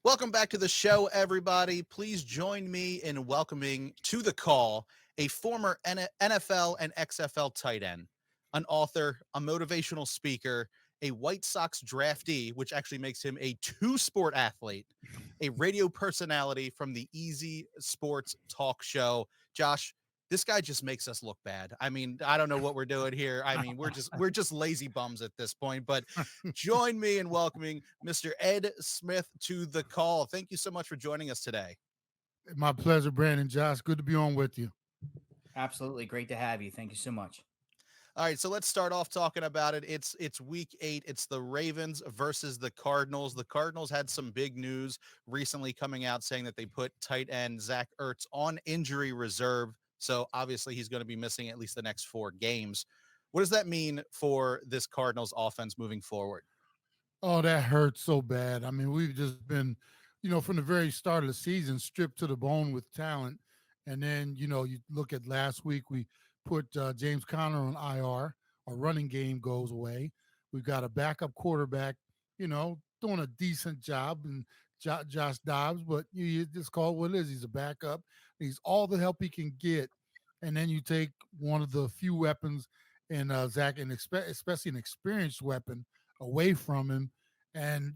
Welcome back to the show, everybody. Please join me in welcoming to the call a former NFL and XFL tight end, an author, a motivational speaker, a White Sox draftee, which actually makes him a two-sport athlete, a radio personality from the Easy Sports Talk Show. Josh, this guy just makes us look bad. I mean, I don't know what we're doing here. I mean, we're just lazy bums at this point, but join me in welcoming Mr. Ed Smith to the call. Thank you so much for joining us today. My pleasure, Brandon. Josh, good to be on with you. Absolutely. Great to have you. Thank you so much. All right, so let's start off talking about it. It's week 8. It's the Ravens versus the Cardinals. The Cardinals had some big news recently coming out saying that they put tight end Zach Ertz on injury reserve. So obviously he's going to be missing at least the next 4 games. What does that mean for this Cardinals offense moving forward? Oh, that hurts so bad. I mean, we've just been, from the very start of the season, stripped to the bone with talent. And then, you look at last week, we put James Conner on IR. Our running game goes away. We've got a backup quarterback, doing a decent job, and Josh Dobbs, but you just call it what it is. He's a backup. He's all the help he can get. And then you take one of the few weapons in Zach, and especially an experienced weapon, away from him. And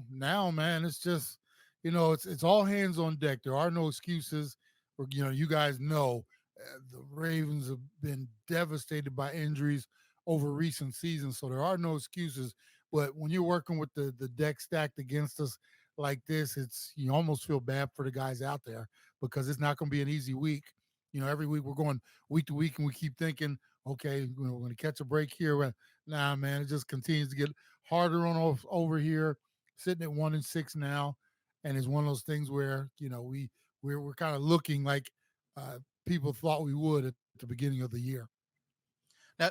now, man, it's just it's all hands on deck. There are no excuses. Or you guys know the Ravens have been devastated by injuries over recent seasons, so there are no excuses. But when you're working with the deck stacked against us like this, it's you almost feel bad for the guys out there because it's not going to be an easy week. Every week we're going week to week, and we keep thinking, okay, we're going to catch a break here. Nah, man, it just continues to get harder on over here. Sitting at 1-6 now, and it's one of those things where we're kind of looking like people thought we would at the beginning of the year.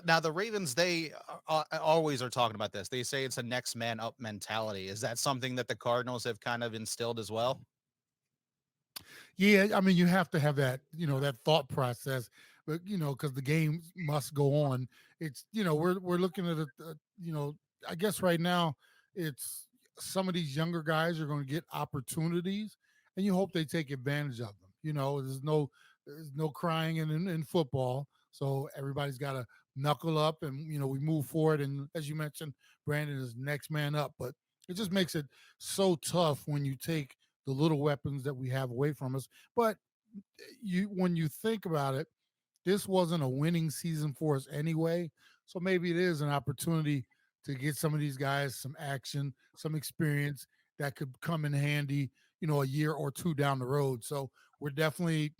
Now the Ravens, they always are talking about this. They say it's a next man up mentality. Is that something that the Cardinals have kind of instilled as well? Yeah, I mean, you have to have that, that thought process, but because the game must go on. It's we're looking at it. I guess right now it's some of these younger guys are going to get opportunities, and you hope they take advantage of them. There's no crying in football, so everybody's got to knuckle up, and we move forward. And as you mentioned, Brandon is next man up, but it just makes it so tough when you take the little weapons that we have away from us. But when you think about it, this wasn't a winning season for us anyway. So maybe it is an opportunity to get some of these guys some action, some experience that could come in handy, a year or two down the road. So we're definitely,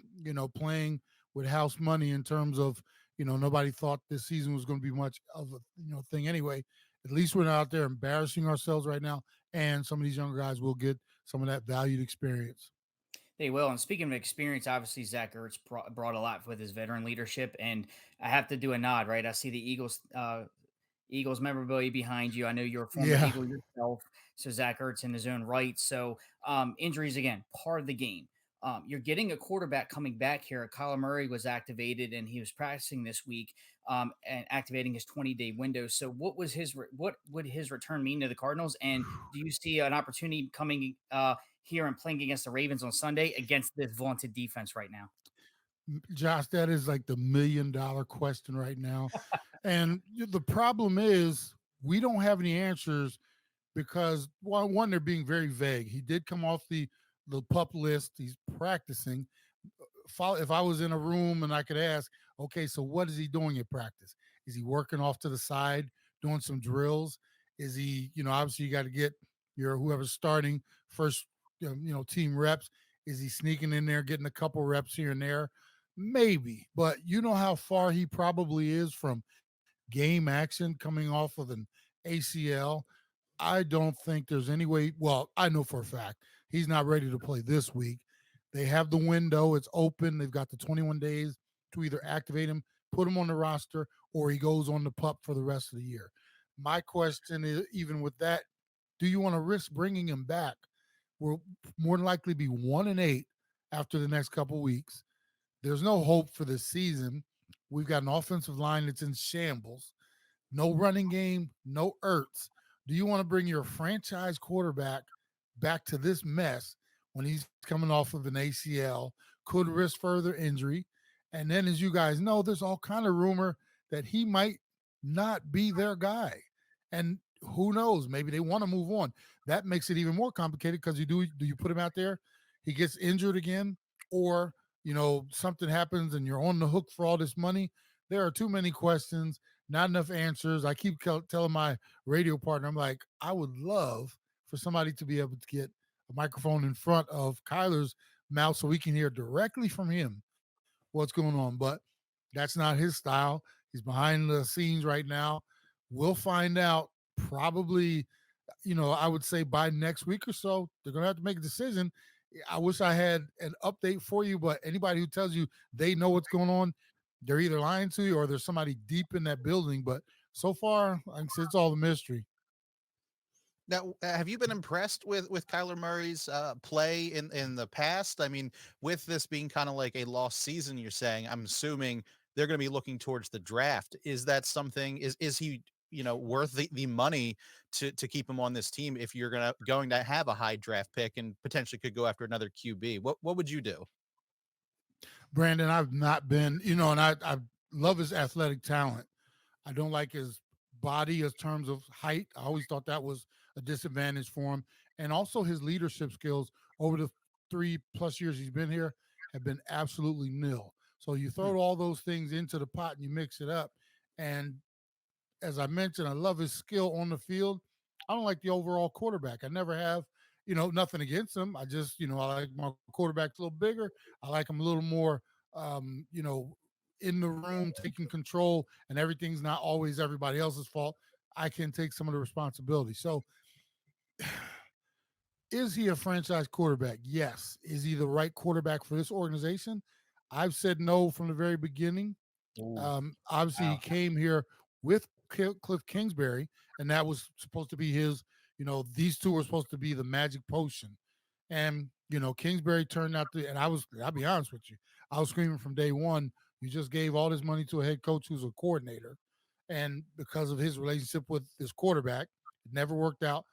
playing with house money in terms of, nobody thought this season was going to be much of a, thing anyway. At least we're not out there embarrassing ourselves right now. And some of these younger guys will get some of that valued experience. They will. And speaking of experience, obviously Zach Ertz brought a lot with his veteran leadership. And I have to do a nod, right? I see the Eagles memorabilia behind you. I know you're a former Yeah. Eagle yourself, so Zach Ertz in his own right. So injuries again, part of the game. You're getting a quarterback coming back here. Kyler Murray was activated, and he was practicing this week and activating his 20-day window. So what would his return mean to the Cardinals? And do you see an opportunity coming here and playing against the Ravens on Sunday against this vaunted defense right now? Josh, that is like the $1 million question right now. And the problem is we don't have any answers because one, they're being very vague. He did come off the pup list. He's practicing. If I was in a room and I could ask, okay, so what is he doing at practice? Is he working off to the side, doing some drills? Is he, obviously you got to get your whoever's starting first, team reps. Is he sneaking in there, getting a couple reps here and there? Maybe, but you know how far he probably is from game action coming off of an ACL. I don't think there's any way. Well, I know for a fact he's not ready to play this week. They have the window, it's open. They've got the 21 days to either activate him, put him on the roster, or he goes on the pup for the rest of the year. My question is, even with that, do you want to risk bringing him back? We'll more than likely be 1-8 after the next couple weeks. There's no hope for this season. We've got an offensive line that's in shambles. No running game, no Ertz. Do you want to bring your franchise quarterback back to this mess when he's coming off of an ACL, could risk further injury. And then, as you guys know, there's all kind of rumor that he might not be their guy. And who knows? Maybe they want to move on. That makes it even more complicated because do you put him out there? He gets injured again, or something happens and you're on the hook for all this money. There are too many questions, not enough answers. I keep telling my radio partner, I'm like, I would love for somebody to be able to get a microphone in front of Kyler's mouth so we can hear directly from him what's going on. But that's not his style. He's behind the scenes right now. We'll find out probably, I would say by next week or so. They're going to have to make a decision. I wish I had an update for you, but anybody who tells you they know what's going on, they're either lying to you or there's somebody deep in that building. But so far, like I said, it's all a mystery. Now, have you been impressed with Kyler Murray's play in the past? I mean, with this being kind of like a lost season, you're saying, I'm assuming they're going to be looking towards the draft. Is that something? Is he worth the money to keep him on this team if you're going to have a high draft pick and potentially could go after another QB? What would you do? Brandon, I've not been, and I love his athletic talent. I don't like his body as terms of height. I always thought that was a disadvantage for him. And also his leadership skills over the 3+ years he's been here have been absolutely nil. So you Hmm. throw all those things into the pot and you mix it up. And as I mentioned, I love his skill on the field. I don't like the overall quarterback. I never have. Nothing against him. I just, I like my quarterbacks a little bigger. I like him a little more, um, you know, in the room, taking control, and everything's not always everybody else's fault. I can take some of the responsibility. So, is he a franchise quarterback? Yes. Is he the right quarterback for this organization? I've said no from the very beginning. Ooh, Obviously, he wow. came here with Cliff Kingsbury, and that was supposed to be his. These two were supposed to be the magic potion, and Kingsbury turned out to. And I'll be honest with you, I was screaming from day one. You just gave all this money to a head coach who's a coordinator, and because of his relationship with his quarterback, it never worked out.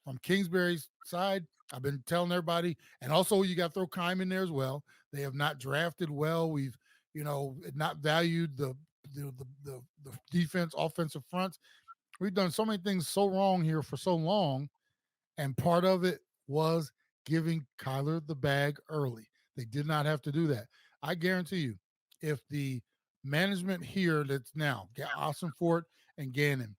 From Kingsbury's side, I've been telling everybody, and also you got to throw Kime in there as well. They have not drafted well. We've not valued the defense, offensive fronts. We've done so many things so wrong here for so long, and part of it was giving Kyler the bag early. They did not have to do that. I guarantee you, if the management here that's now Austin Fort and Gannon,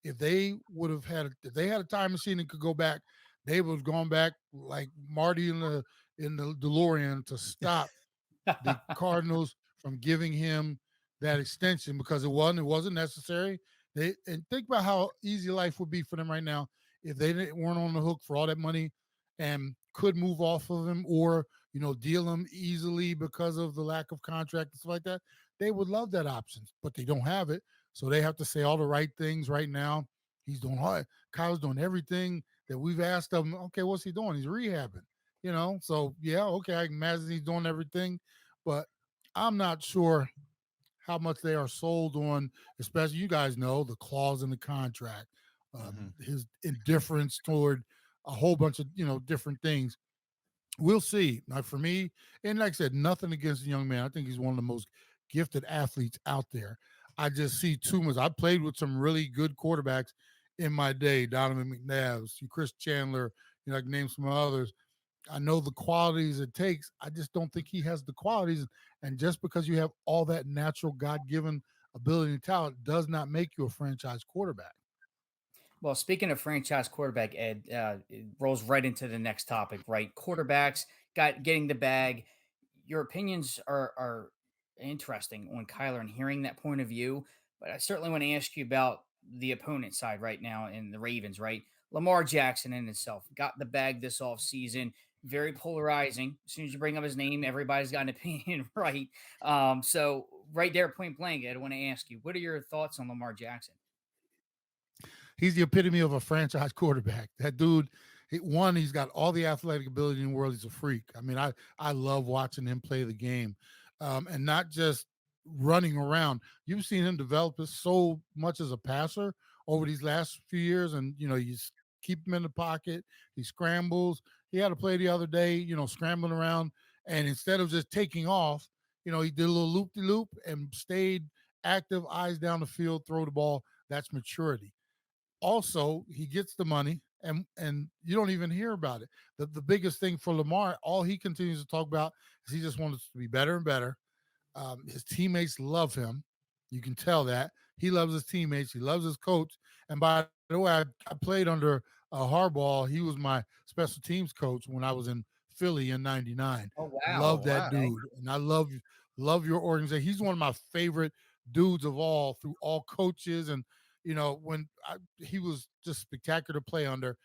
if they had a time machine and could go back, they would have gone back like Marty in the DeLorean to stop the Cardinals from giving him that extension because it wasn't necessary. And think about how easy life would be for them right now if weren't on the hook for all that money and could move off of him or deal him easily because of the lack of contract and stuff like that. They would love that option, but they don't have it, so they have to say all the right things right now. He's doing hard. Kyle's doing everything that we've asked of him. Okay, what's he doing? He's rehabbing. So yeah, okay, I can imagine he's doing everything, but I'm not sure how much they are sold on, especially you guys know the clause in the contract, Hmm. his indifference toward a whole bunch of different things. We'll see. Like for me, and like I said, nothing against the young man. I think he's one of the most gifted athletes out there. I just see too much. I played with some really good quarterbacks in my day, Donovan McNabb, Chris Chandler, I can name some others. I know the qualities it takes. I just don't think he has the qualities. And just because you have all that natural God given ability and talent does not make you a franchise quarterback. Well, speaking of franchise quarterback, Ed, it rolls right into the next topic, right? Quarterbacks getting the bag. Your opinions are interesting on Kyler and hearing that point of view, but I certainly want to ask you about the opponent side right now in the Ravens, right? Lamar Jackson in itself got the bag this offseason. Very polarizing. As soon as you bring up his name, everybody's got an opinion, right? So right there, point blank, Ed, I want to ask you, what are your thoughts on Lamar Jackson? He's the epitome of a franchise quarterback. That dude, he's got all the athletic ability in the world. He's a freak. I mean, I love watching him play the game, and not just running around. You've seen him develop so much as a passer over these last few years, and you keep him in the pocket. He scrambles. He had a play the other day, scrambling around, and instead of just taking off, he did a little loop de loop and stayed active, eyes down the field, throw the ball. That's maturity. Also, he gets the money, and you don't even hear about it. The biggest thing for Lamar, all he continues to talk about is he just wants to be better and better. His teammates love him. You can tell that he loves his teammates. He loves his coach. And by the way, I played under Harbaugh. He was my special teams coach when I was in Philly in '99. Oh Oh, Love wow. that wow. Okay. dude, and I love your organization. He's one of my favorite dudes of all through all coaches. And he was just spectacular to play under.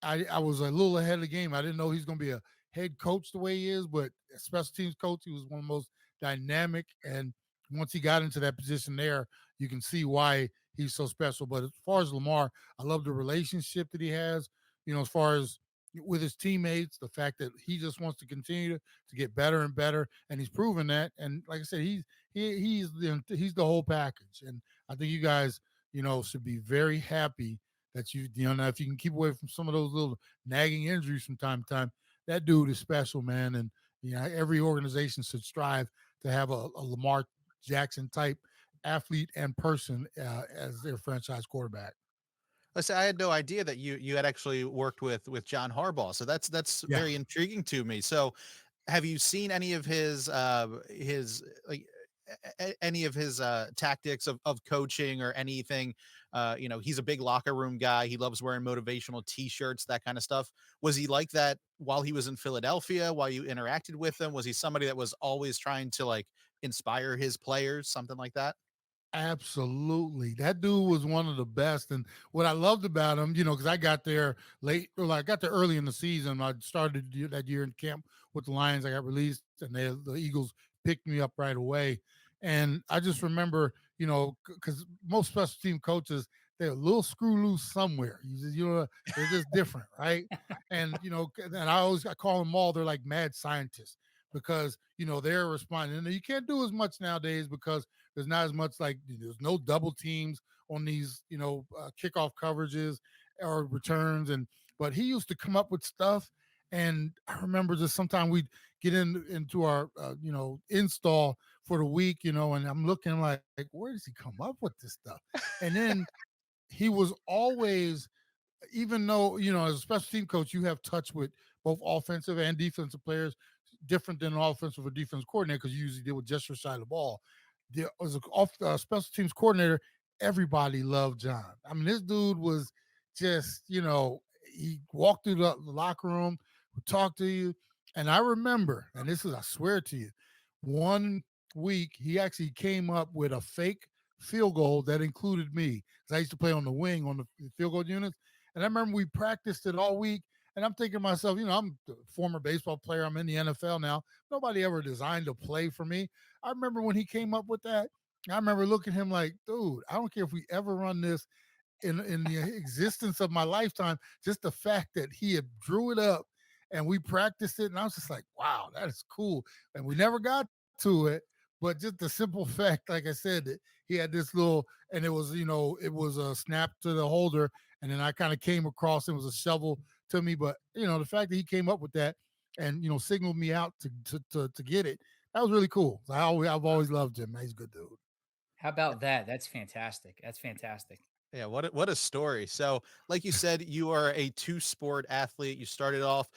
I was a little ahead of the game. I didn't know he's going to be a head coach the way he is, but a special teams coach, he was one of the most dynamic. And once he got into that position there, you can see why he's so special. But as far as Lamar, I love the relationship that he has, as far as with his teammates, the fact that he just wants to continue to get better and better. And he's proven that. And like I said, he's the whole package. And I think you guys, should be very happy that now if you can keep away from some of those little nagging injuries from time to time, that dude is special, man. And every organization should strive to have a Lamar Jackson type athlete and person as their franchise quarterback. Listen, I had no idea that you had actually worked with John Harbaugh. So that's Yeah, very intriguing to me. So have you seen any of his like any of his tactics of coaching or anything? He's a big locker room guy. He loves wearing motivational t-shirts, that kind of stuff. Was he like that while he was in Philadelphia, while you interacted with him? Was he somebody that was always trying to like inspire his players, something like that? absolutely. That dude was one of the best. And what I loved about him, because I got there late, or like I got there early in the season. I started that year in camp with the Lions. I got released, and the Eagles picked me up right away. And I just remember, because most special team coaches, they're a little screw loose somewhere. They're just different, right? And and I call them all. They're like mad scientists because they're responding. And you can't do as much nowadays because there's not as much like there's no double teams on these kickoff coverages or returns. And but he used to come up with stuff, and I remember just sometimes we'd get into our install for the week, and I'm looking like where does he come up with this stuff? And then he was always, even though as a special team coach you have touch with both offensive and defensive players, different than an offensive or defensive coordinator because you usually deal with just your side of the ball. There was a special teams coordinator. Everybody loved John. I mean, this dude was just he walked through the locker room, would talk to you, and I remember, and this is I swear to you, one week he actually came up with a fake field goal that included me because I used to play on the wing on the field goal units. And I remember we practiced it all week. And I'm thinking to myself, I'm a former baseball player. I'm in the NFL now. Nobody ever designed a play for me. I remember when he came up with that. I remember looking at him like, dude, I don't care if we ever run this in the existence of my lifetime. Just the fact that he had drew it up and we practiced it, and I was just like, wow, that is cool. And we never got to it, but just the simple fact, like I said, that he had this little, and it was a snap to the holder, and then I kind of came across, it was a shovel to me, but the fact that he came up with that and signaled me out to get it, that was really cool. I've always loved him. He's a good dude. How about that? That's fantastic. That's fantastic. Yeah, what a story. So, like you said, you are a two-sport athlete. You started off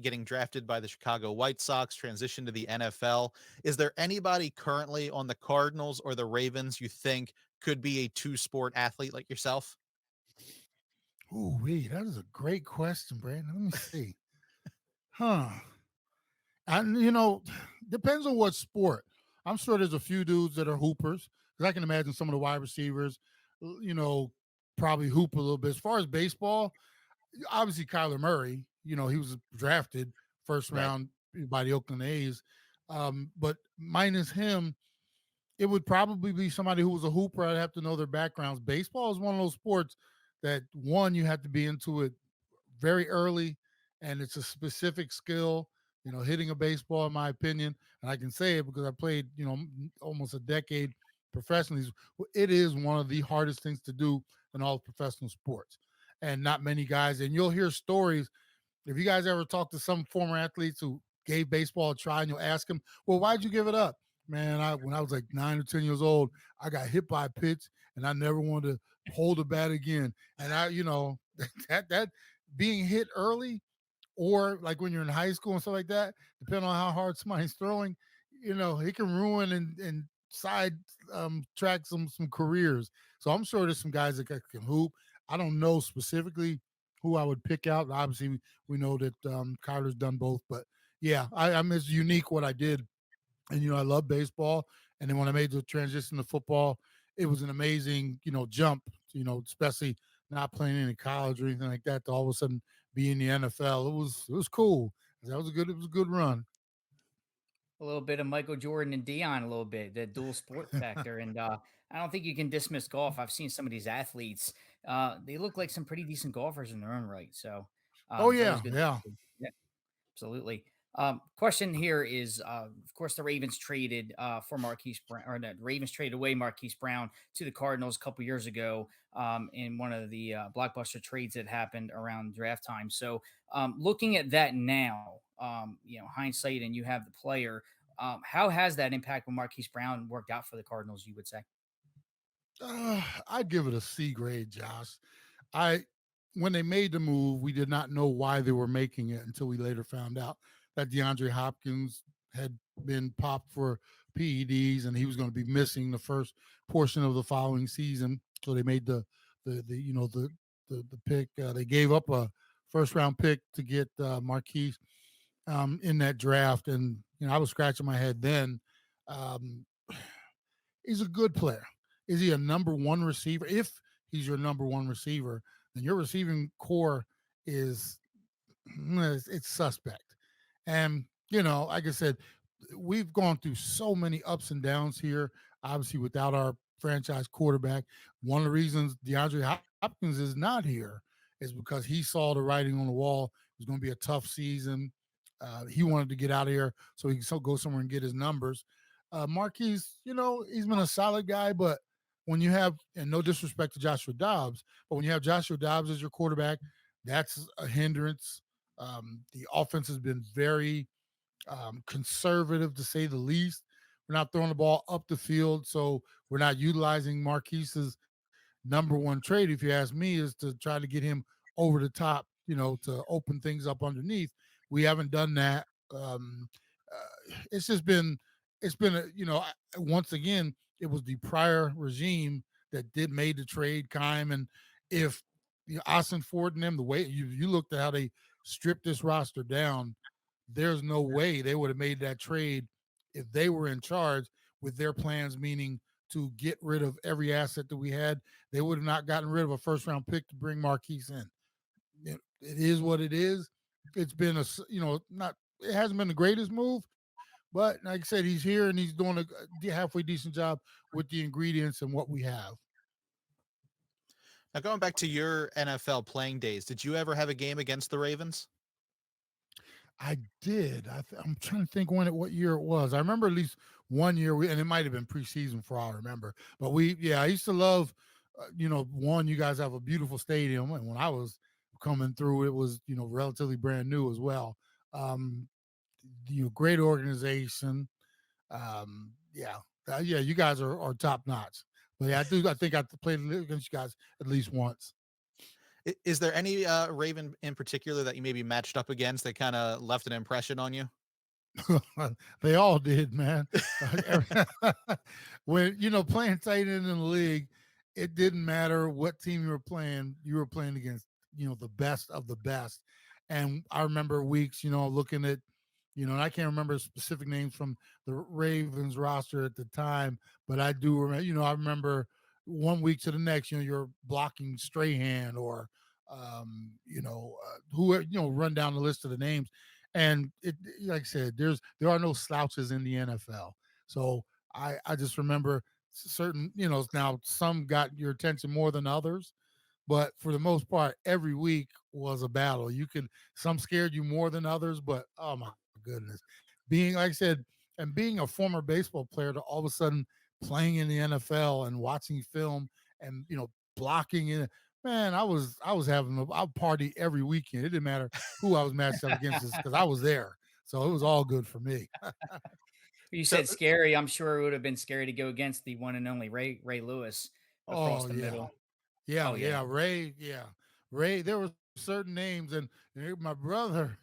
getting drafted by the Chicago White Sox, transitioned to the NFL. Is there anybody currently on the Cardinals or the Ravens you think could be a two-sport athlete like yourself? Ooh, wait, that is a great question, Brandon. Let me see. Huh. And depends on what sport. I'm sure there's a few dudes that are hoopers because I can imagine some of the wide receivers, probably hoop a little bit. As far as baseball, obviously Kyler Murray. He was drafted first Right. round by the Oakland A's. But minus him, it would probably be somebody who was a hooper. I'd have to know their backgrounds. Baseball is one of those sports that one you have to be into it very early, and it's a specific skill. Hitting a baseball, in my opinion, and I can say it because I played, almost a decade professionally. It is one of the hardest things to do in all professional sports, and not many guys. And you'll hear stories if you guys ever talk to some former athletes who gave baseball a try, and you'll ask them, "Well, why'd you give it up?" Man, when I was like 9 or 10 years old, I got hit by a pitch, and I never wanted to hold a bat again. And that being hit early, or like when you're in high school and stuff like that, depending on how hard somebody's throwing, it can ruin and side track some careers. So I'm sure there's some guys that can hoop. I don't know specifically who I would pick out. Obviously, we know that Kyler's done both, but yeah, I'm as unique what I did, and I love baseball. And then when I made the transition to football, it was an amazing jump. Especially not playing in college or anything like that, to all of a sudden be in the NFL. It was cool. It was a good run. A little bit of Michael Jordan and Dion, a little bit, the dual sport factor. And I don't think you can dismiss golf. I've seen some of these athletes. They look like some pretty decent golfers in their own right. So Oh it's always yeah, good to yeah. see. Yeah, absolutely. Question here is, of course, the Ravens traded for Marquise Brown, or the Ravens traded away Marquise Brown to the Cardinals a couple years ago in one of the blockbuster trades that happened around draft time. So, looking at that now, hindsight, and you have the player. How has that impact when Marquise Brown worked out for the Cardinals? You would say. I'd give it a C grade, Josh. I When they made the move, we did not know why they were making it until we later found out that DeAndre Hopkins had been popped for PEDs, and he was going to be missing the first portion of the following season. So they made the pick. They gave up a first round pick to get Marquise in that draft, and I was scratching my head then. Um, he's a good player. Is he a number one receiver? If he's your number one receiver, then your receiving core is it's suspect. And like I said, we've gone through so many ups and downs here. Obviously, without our franchise quarterback, one of the reasons DeAndre Hopkins is not here is because he saw the writing on the wall. It was going to be a tough season. He wanted to get out of here so he can go somewhere and get his numbers. Marquise, he's been a solid guy, but when you have, and no disrespect to Joshua Dobbs, but when you have Joshua Dobbs as your quarterback, that's a hindrance. The offense has been very conservative, to say the least. We're not throwing the ball up the field, so we're not utilizing Marquise's number one trade, if you ask me, is to try to get him over the top, to open things up underneath. We haven't done that. It's just been once again, it was the prior regime that did made the trade, Kime. And if Austin Ford and them, the way you looked at how they stripped this roster down, there's no way they would have made that trade if they were in charge with their plans, meaning to get rid of every asset that we had. They would have not gotten rid of a first round pick to bring Marquise in. It is what it is. It's been not, it hasn't been the greatest move, but like I said, he's here and he's doing a halfway decent job with the ingredients and what we have. Now, going back to your NFL playing days, did you ever have a game against the Ravens? I did. I'm trying to think what year it was. I remember at least one year, and it might have been preseason for all I remember. But I used to love, one, you guys have a beautiful stadium, and when I was coming through, it was relatively brand new as well. Um, Great organization. Yeah, you guys are top notch. But yeah, I think I played against you guys at least once. Is there any Raven in particular that you maybe matched up against that kind of left an impression on you? They all did, man. When playing tight end in the league, it didn't matter what team you were playing. You were playing against the best of the best. And I remember weeks, looking at, and I can't remember specific names from the Ravens roster at the time, but I do remember. I remember one week to the next. You're blocking Strahan or who run down the list of the names. And like I said, there are no slouches in the NFL. So I just remember certain, now some got your attention more than others, but for the most part, every week was a battle. Some scared you more than others, but oh my goodness, being, like I said, and being a former baseball player to all of a sudden playing in the NFL and watching film and blocking in. Man, I was having a party every weekend. It didn't matter who I was matched up against, because I was there, so it was all good for me. You So said scary. I'm sure it would have been scary to go against the one and only Ray Lewis across Oh the yeah, middle. yeah, Oh yeah. yeah. Ray, yeah, Ray. There were certain names, and my brother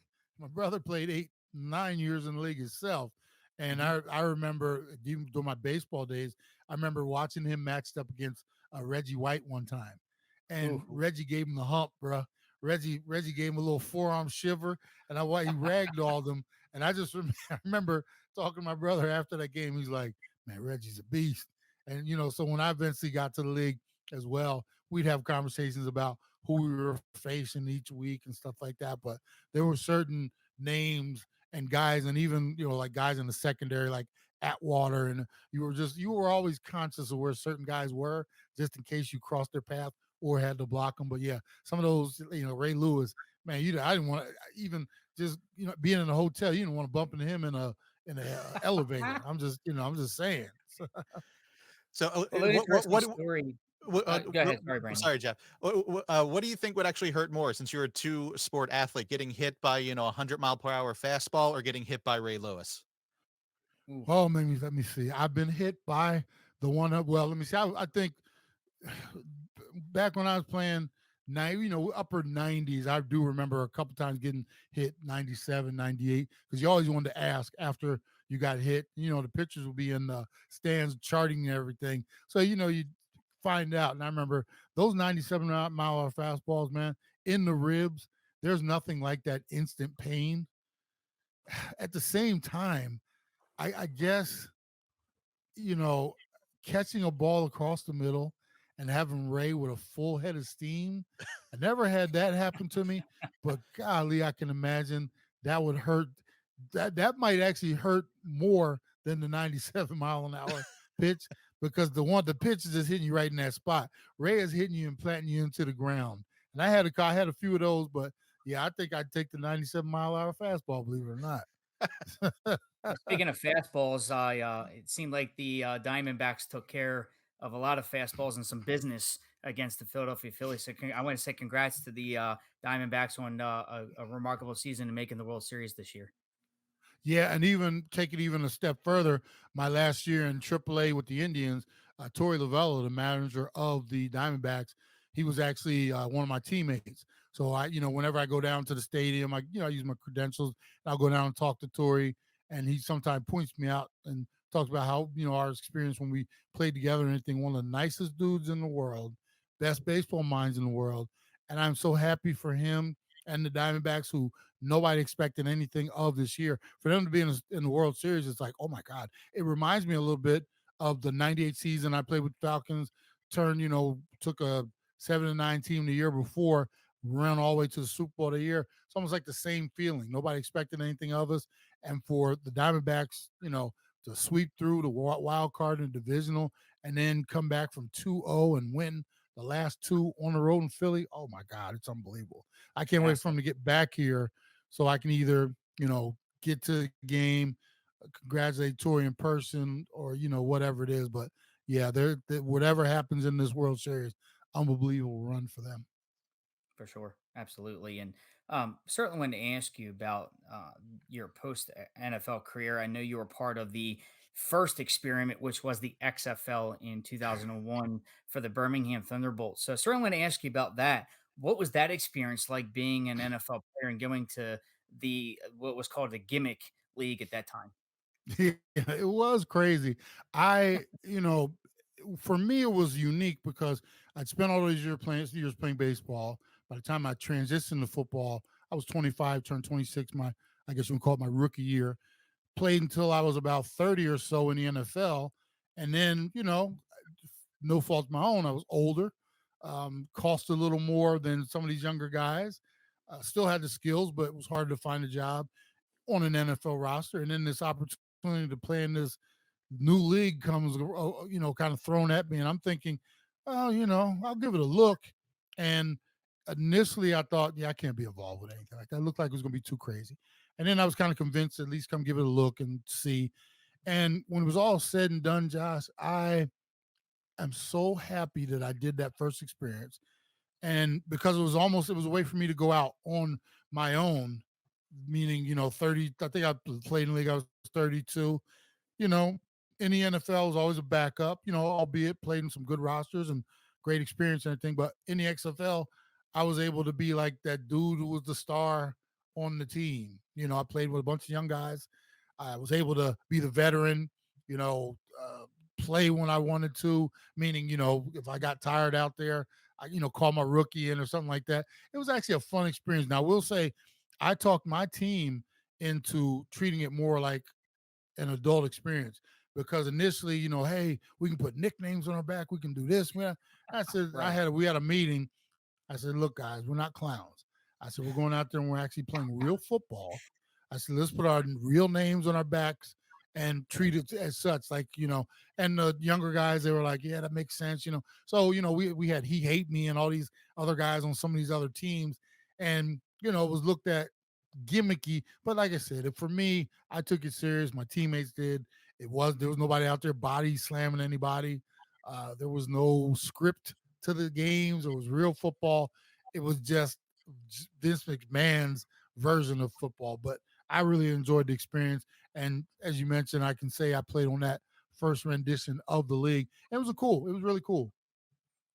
played 8, 9 years in the league himself, and mhm. I remember even during my baseball days, I remember watching him matched up against Reggie White one time, and Ooh. Reggie gave him the hump, bruh. Reggie gave him a little forearm shiver, and he ragdolled him, and I just I remember talking to my brother after that game. He's like, "Man, Reggie's a beast." And so when I eventually got to the league as well, we'd have conversations about who we were facing each week and stuff like that. But there were certain names and guys, and even like guys in the secondary, like Atwater, and you were always conscious of where certain guys were, just in case you crossed their path or had to block them. But yeah, some of those, Ray Lewis, man, I didn't want to even just being in a hotel, you didn't want to bump into him in a elevator. I'm just saying. So, So Well, an what interesting story. Go ahead. Sorry, Brandon. sorry, Jeff. What do you think would actually hurt more, since you're a two sport athlete, getting hit by, 100-mile-per-hour fastball, or getting hit by Ray Lewis? Ooh. oh, maybe let me see. I've been hit by the one up. Well, let me see. I think back when I was playing upper 90s, I do remember a couple times getting hit 97, 98, because you always wanted to ask after you got hit. The pitchers will be in the stands charting and everything. So, you find out. And I remember those 97-mile-an-hour fastballs, man, in the ribs. There's nothing like that instant pain. At the same time, I guess you know, catching a ball across the middle and having Ray with a full head of steam. I never had that happen to me, but golly, I can imagine that would hurt. That might actually hurt more than the 97 mile an hour pitch, because the pitch is just hitting you right in that spot. Ray is hitting you and planting you into the ground. And I had a few of those, but yeah, I think I'd take the 97-mile-an-hour fastball, believe it or not. Speaking of fastballs, it seemed like the Diamondbacks took care of a lot of fastballs and some business against the Philadelphia Phillies. So I want to say congrats to the Diamondbacks on a remarkable season and making the World Series this year. Yeah, and even take it even a step further, my last year in AAA with the Indians, Torey Lovullo, the manager of the Diamondbacks, he was actually one of my teammates. So whenever I go down to the stadium, I use my credentials. And I'll go down and talk to Torey, and he sometimes points me out and talks about how our experience when we played together and everything. One of the nicest dudes in the world, best baseball minds in the world, and I'm so happy for him and the Diamondbacks, who nobody expected anything of this year. For them to be in the World Series, it's like, oh my God. It reminds me a little bit of the 98 season I played with Falcons, took a 7-9 team the year before, ran all the way to the Super Bowl the year. It's almost like the same feeling. Nobody expected anything of us. And for the Diamondbacks, to sweep through the wild card and divisional and then come back from 2-0 and win the last two on the road in Philly. Oh my God, it's unbelievable. I can't wait for him Fantastic. to get back here so I can either, get to the game, congratulate Tori in person, or whatever it is. But yeah, whatever happens in this World Series, unbelievable run for them. For sure. Absolutely. And certainly wanted to ask you about your post NFL career. I know you were part of the first experiment, which was the XFL in 2001 for the Birmingham Thunderbolts. So certainly want to ask you about that. What was that experience like, being an NFL player and going to the what was called the gimmick league at that time? Yeah, it was crazy. For me, it was unique because I'd spent all those years playing baseball. By the time I transitioned to football, I was 25, turned 26. I guess you would call it my rookie year. Played until I was about 30 or so in the NFL, and then no fault of my own, I was older, cost a little more than some of these younger guys. Still had the skills, but it was hard to find a job on an NFL roster. And then this opportunity to play in this new league comes, kind of thrown at me. And I'm thinking, oh, I'll give it a look. And initially I thought, yeah, I can't be involved with anything like that. It looked like it was going to be too crazy. And then I was kind of convinced to at least come give it a look and see. And when it was all said and done, Josh, I am so happy that I did that first experience. And because it was a way for me to go out on my own, meaning, 30, I think I played in the league, I was 32, you know, in the NFL is always a backup, albeit played in some good rosters and great experience and everything. But in the XFL, I was able to be like that dude who was the star on the team. I played with a bunch of young guys. I was able to be the veteran, you know, uh, play when I wanted to, meaning, if I got tired out there, call my rookie in or something like that. It was actually a fun experience. Now, I will say, I talked my team into treating it more like an adult experience because initially, hey, we can put nicknames on our back, we can do this. Man, I said Right. we had a meeting. I said, look, guys, we're not clowns. I said, we're going out there and we're actually playing real football. I said, let's put our real names on our backs and treat it as such. Like, and the younger guys, they were like, yeah, that makes sense. So, we had He Hate Me and all these other guys on some of these other teams. And, it was looked at gimmicky. But like I said, for me, I took it serious. My teammates did. There was nobody out there body slamming anybody. There was no script to the games. It was real football. It was just Vince McMahon's version of football. But I really enjoyed the experience. And as you mentioned, I can say I played on that first rendition of the league. It was It was really cool.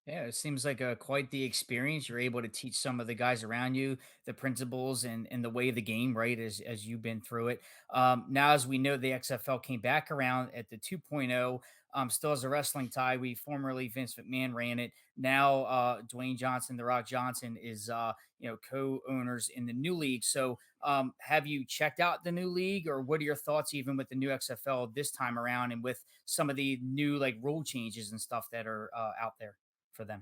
Yeah, it seems like quite the experience. You're able to teach some of the guys around you the principles and the way of the game, right? As you've been through it. Now, as we know, the XFL came back around at the 2.0. Still as a wrestling tie. We formerly Vince McMahon ran it. Now, Dwayne Johnson, The Rock Johnson, is co-owners in the new league. So, have you checked out the new league, or what are your thoughts even with the new XFL this time around, and with some of the new like rule changes and stuff that are out there for them?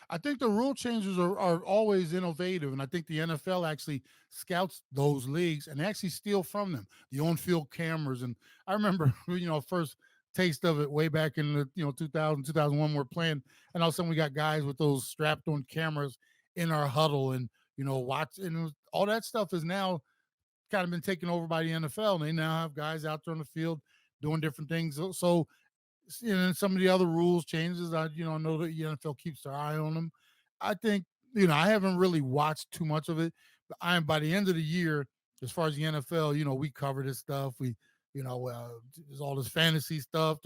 I think the rule changes are always innovative, and I think the NFL actually scouts those leagues and actually steal from them the on-field cameras. And I remember, first taste of it way back in the 2000 2001. We're playing, and all of a sudden we got guys with those strapped-on cameras in our huddle, and watch, and all that stuff is now kind of been taken over by the NFL, and they now have guys out there on the field doing different things. So some of the other rules changes. I know that the NFL keeps their eye on them. I think I haven't really watched too much of it, but I am by the end of the year, as far as the NFL, we cover this stuff. There's all this fantasy stuff.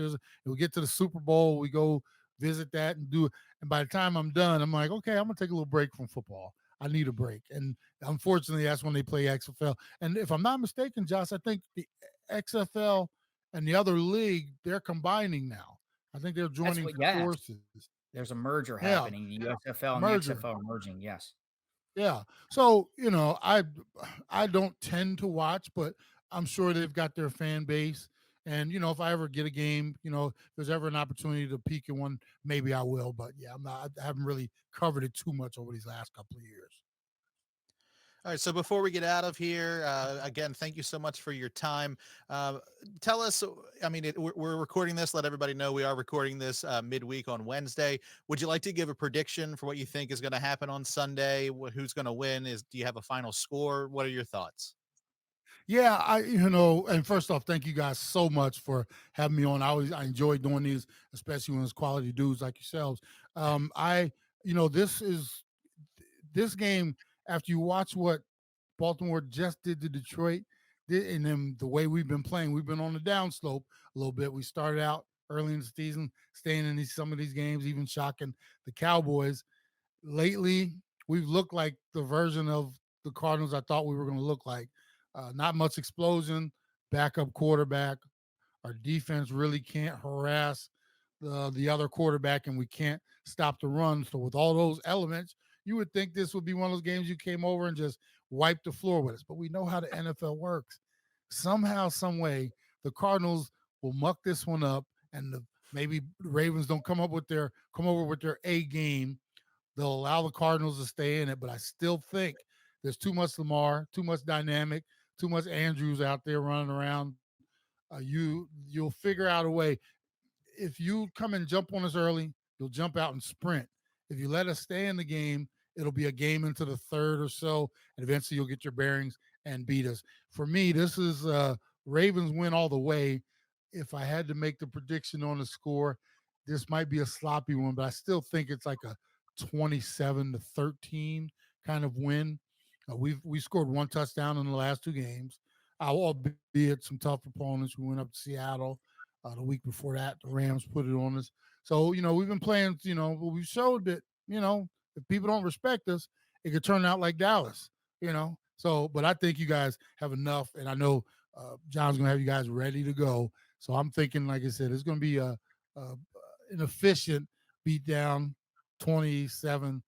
We get to the Super Bowl, we go visit that and do it. And by the time I'm done, I'm like, okay, I'm gonna take a little break from football. I need a break, and unfortunately, that's when they play XFL. And if I'm not mistaken, Josh, I think the XFL and the other league, they're combining now. I think they're That's joining what yes. forces. There's a merger Yeah, happening. The USFL and the merger. XFL are merging. Yes. Yeah. So, I don't tend to watch, but I'm sure they've got their fan base. And, if I ever get a game, if there's ever an opportunity to peek in one, maybe I will. But yeah, I haven't really covered it too much over these last couple of years. All right. So before we get out of here, again, thank you so much for your time. Uh, Tell us, I mean, we're recording this. Let everybody know we are recording this midweek on Wednesday. Would you like to give a prediction for what you think is going to happen on Sunday? Who's going to win? Do you have a final score? What are your thoughts? Yeah, and first off, thank you guys so much for having me on. I enjoy doing these, especially when it's quality dudes like yourselves. I, this game, after you watch what Baltimore just did to Detroit, and then the way we've been playing, we've been on the downslope a little bit. We started out early in the season, staying in some of these games, even shocking the Cowboys. Lately, we've looked like the version of the Cardinals I thought we were going to look like. Not much explosion, backup quarterback. Our defense really can't harass the other quarterback, and we can't stop the run. So with all those elements, you would think this would be one of those games you came over and just wiped the floor with us. But we know how the NFL works. Somehow, some way, the Cardinals will muck this one up, and maybe the Ravens don't come over with their A game. They'll allow the Cardinals to stay in it, but I still think there's too much Lamar, too much dynamic, too much Andrews out there running around. You'll figure out a way. If you come and jump on us early, you'll jump out and sprint. If you let us stay in the game, it'll be a game into the third or so, and eventually you'll get your bearings and beat us. For me, this is Ravens win all the way. If I had to make the prediction on the score, this might be a sloppy one, but I still think it's like a 27-13 kind of win. We scored one touchdown in the last two games, albeit some tough opponents. We went up to Seattle the week before that. The Rams put it on us. So we've been playing. We showed that if people don't respect us, it could turn out like Dallas. So, but I think you guys have enough, and I know John's going to have you guys ready to go. So I'm thinking, like I said, it's going to be a an efficient beat down, 27-13.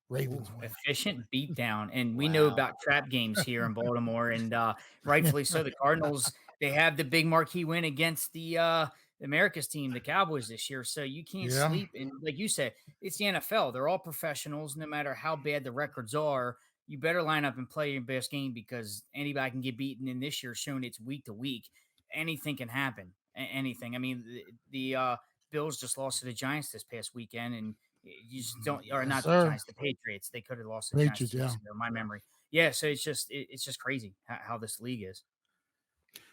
Ravens Ooh, win. efficient beatdown. And we know Wow. about trap games here in Baltimore, and rightfully so. The Cardinals, they have the big marquee win against the America's team, the Cowboys this year. So you can't Yeah. sleep. And like you said, it's the NFL. They're all professionals, no matter how bad the records are. You better line up and play your best game because anybody can get beaten. And this year, showing it's week to week, anything can happen. Anything. I mean, the Bills just lost to the Giants this past weekend, and you just don't, or Yes, not the sir. Giants, the Patriots. They could have lost the Giants Patriots, 2 yeah. weeks ago. My memory. Yeah, so it's just crazy how this league is.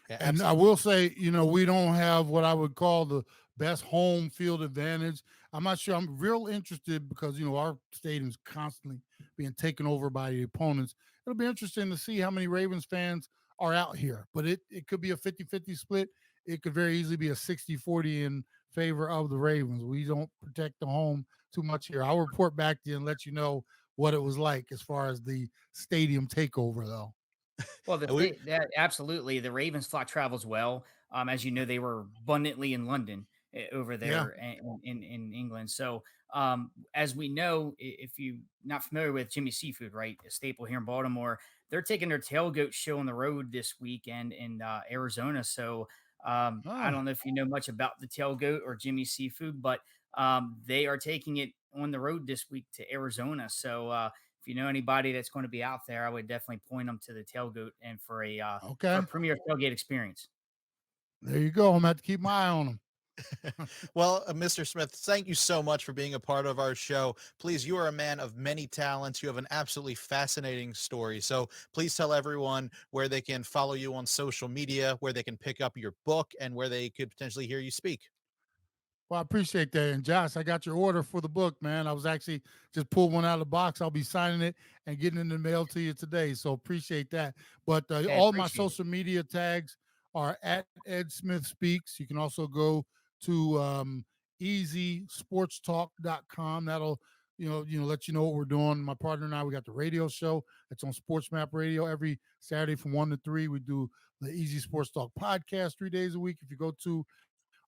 Yeah, And I will say, we don't have what I would call the best home field advantage. I'm not sure. I'm real interested because, our stadium's constantly being taken over by the opponents. It'll be interesting to see how many Ravens fans are out here, but it could be a 50-50 split. It could very easily be a 60-40 in favor of the Ravens. We don't protect the home too much here. I'll report back to you and let you know what it was like as far as the stadium takeover, though. Well, and we that absolutely the Ravens flock travels well. As you know, they were abundantly in London over Yeah. there in England. So, as we know, if you not familiar with Jimmy Seafood, right, a staple here in Baltimore, they're taking their tailgate show on the road this weekend in Arizona. So, I Oh, don't know if you know much about the tailgate or Jimmy Seafood, but they are taking it on the road this week to Arizona. So, if you know anybody that's going to be out there, I would definitely point them to the tailgate and for a okay. premier tailgate experience. There you go. I'm gonna have to keep my eye on them. well, Mr. Smith, thank you so much for being a part of our show. Please, you are a man of many talents. You have an absolutely fascinating story. So please tell everyone where they can follow you on social media, where they can pick up your book, and where they could potentially hear you speak. Well, I appreciate that. And Josh, I got your order for the book, man. I was actually just pulled one out of the box. I'll be signing it and getting it in the mail to you today. So appreciate that. But Hey, I all my appreciate it. social media tags are at Ed Smith Speaks. You can also go to easysportstalk.com. That'll let you know what we're doing. My partner and I, we got the radio show. It's on Sports Map Radio every Saturday from 1 to 3. We do the Easy Sports Talk podcast 3 days a week. If you go to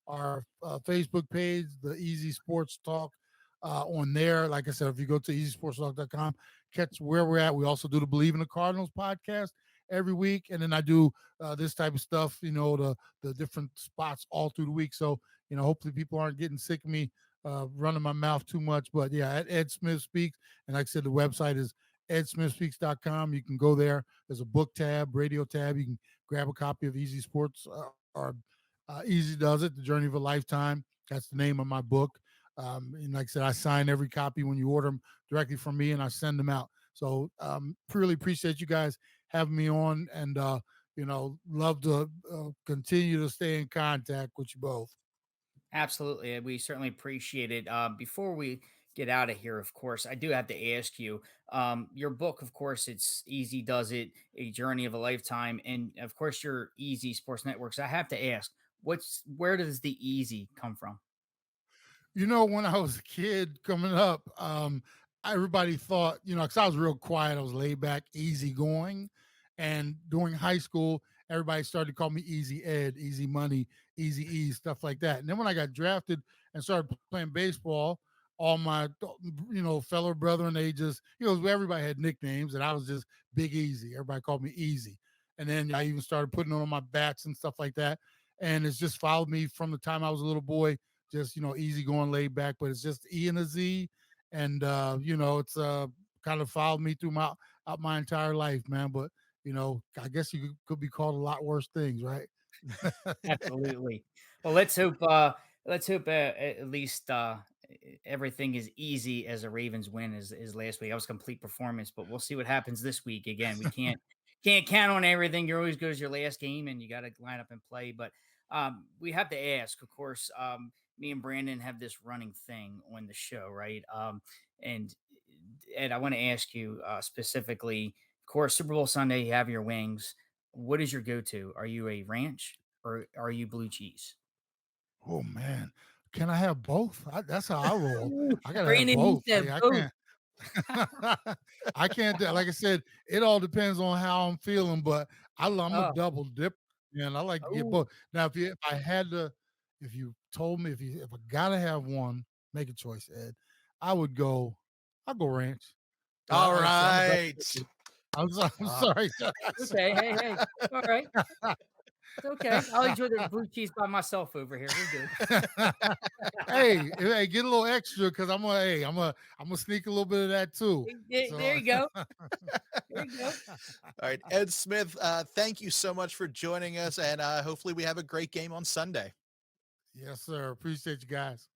our Facebook page, the Easy Sports Talk, on there. Like I said, if you go to easysportstalk.com, catch where we're at. We also do the Believe in the Cardinals podcast every week, and then I do this type of stuff. The different spots all through the week. So hopefully people aren't getting sick of me running my mouth too much. But yeah, at Ed Smith Speaks, and like I said, the website is edsmithspeaks.com. You can go there. There's a book tab, radio tab. You can grab a copy of Easy Sports or Easy Does It, The Journey of a Lifetime. That's the name of my book. And like I said, I sign every copy when you order them directly from me and I send them out. So really appreciate you guys having me on and, love to continue to stay in contact with you both. Absolutely. We certainly appreciate it. Before we get out of here, of course, I do have to ask you your book, of course, it's Easy Does It, A Journey of a Lifetime. And of course, your Easy Sports Networks. I have to ask, where does the easy come from? When I was a kid coming up, everybody thought, because I was real quiet, I was laid back, easy going. And during high school, everybody started to call me Easy Ed, Easy Money, Easy E, stuff like that. And then when I got drafted and started playing baseball, all my, fellow brethren, they just, everybody had nicknames, and I was just Big Easy. Everybody called me Easy. And then I even started putting it on my bats and stuff like that. And it's just followed me from the time I was a little boy, just easy going, laid back, but it's just E and a Z, and it's kind of followed me through my entire life, man. But I guess you could be called a lot worse things, right? Absolutely. Well, let's hope at least everything is easy as a Ravens win as last week. That was complete performance, but we'll see what happens this week. Again, we can't count on everything. You're always good as your last game, and you got to line up and play. But we have to ask, of course. me and Brandon have this running thing on the show, right? And Ed, I want to ask you specifically, of course, Super Bowl Sunday, you have your wings. What is your go-to? Are you a ranch or are you blue cheese? Oh man, can I have both? That's how I roll. Ooh, I gotta have Brandon, he both. said I both. can't. I can't. Like I said, it all depends on how I'm feeling. But I'm a Oh, double dip, and I like to get oh, both. Now, if I had to, if you told me if I gotta have one, make a choice, Ed. I would go. I'll go ranch. All Like I said, I'm a double right. dipper. I'm Ah, sorry. okay. Hey, hey. All right. It's okay. I'll enjoy the blue cheese by myself over here. We're good. Hey, get a little extra because I'm gonna sneak a little bit of that too. There So you go. There you go. all right. Ed Smith, thank you so much for joining us. And hopefully we have a great game on Sunday. yes, sir. Appreciate you guys.